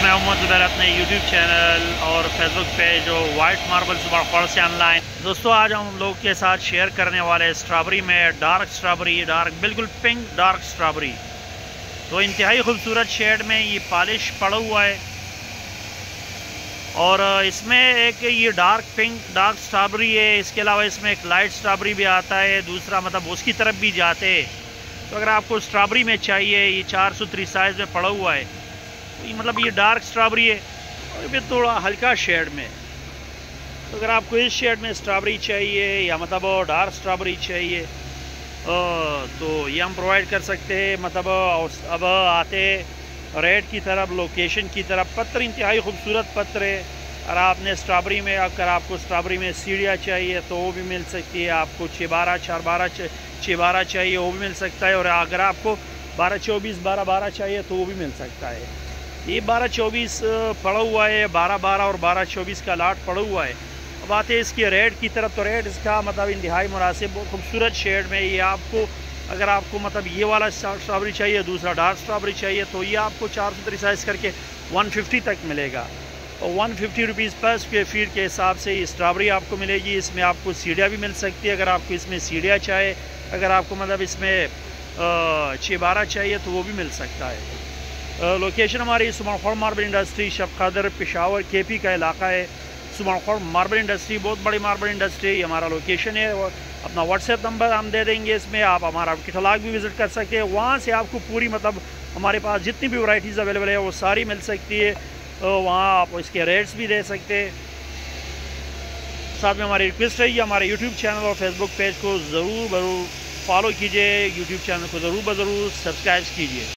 मैं मोहम्मद ज़ुबैर अपने YouTube channel और फेसबुक पेज जो वाइट मार्बल सुबह से ऑनलाइन। दोस्तों आज हम लोग के साथ शेयर करने वाले स्ट्रॉबेरी में डार्क स्ट्रॉबेरी, बिल्कुल पिंक डार्क स्ट्रॉबेरी। तो इंतहाई खूबसूरत शेड में ये पॉलिश पड़ा हुआ है और इसमें एक ये डार्क स्ट्रॉबेरी है। इसके अलावा इसमें एक लाइट स्ट्रॉबेरी भी आता है, दूसरा मतलब उसकी तरफ भी जाते हैं। तो अगर आपको स्ट्रॉबेरी में चाहिए, ये 4 सूत्री साइज़ में पड़ा हुआ है, तो मतलब ये डार्क स्ट्रॉबेरी है और फिर थोड़ा हल्का शेड में। तो अगर आपको इस शेड में स्ट्रॉबेरी चाहिए या मतलब डार्क स्ट्रॉबेरी चाहिए तो ये हम प्रोवाइड कर सकते हैं। मतलब अब आते रेट की तरफ, लोकेशन की तरफ। पत्थर इंतहाई खूबसूरत पत्थर है। और आपने स्ट्रॉबेरी में, अगर आपको स्ट्रॉबेरी में सीढ़ियाँ चाहिए तो वो भी मिल सकती है। आपको 6-12 चाहिए वो भी मिल सकता है। और अगर आपको 12-24, 12-12 चाहिए तो वो भी मिल सकता है। ये 12-24 पड़ा हुआ है, 12-12 और 12-24 का लाट पड़ा हुआ है। अब आते हैं इसके रेट की तरफ। तो रेट इसका मतलब इंतहाई मुनासिब, खूबसूरत शेड में ये आपको, अगर आपको मतलब ये वाला स्ट्रॉबेरी चाहिए, दूसरा डार्क स्ट्रॉबेरी चाहिए, तो ये आपको 4 सूत्री साइज़ करके 150 तक मिलेगा। और 150 रुपीज़ पर स्क्वायर फीट के हिसाब से ये स्ट्रॉबेरी आपको मिलेगी। इसमें आपको सीढ़ियाँ भी मिल सकती है, अगर आपको इसमें सीढ़ियाँ चाहिए। अगर आपको मतलब इसमें 6-12 चाहिए तो वो भी मिल सकता है। लोकेशन हमारी सुमनखोर मार्बल इंडस्ट्री, शब कादर, पेशावर, KP का इलाका है। सुमनखोर मार्बल इंडस्ट्री बहुत बड़ी मार्बल इंडस्ट्री, हमारा लोकेशन है। और अपना व्हाट्सएप नंबर हम दे देंगे, इसमें आप हमारा कैटलॉग भी विज़िट कर सकते हैं। वहाँ से आपको पूरी मतलब हमारे पास जितनी भी वैराइटीज़ अवेलेबल है वो सारी मिल सकती है। वहाँ आप इसके रेट्स भी दे सकते हैं। साथ में हमारी रिक्वेस्ट है, हमारे यूट्यूब चैनल और फेसबुक पेज को ज़रूर फॉलो कीजिए, यूट्यूब चैनल को ज़रूर सब्सक्राइब कीजिए।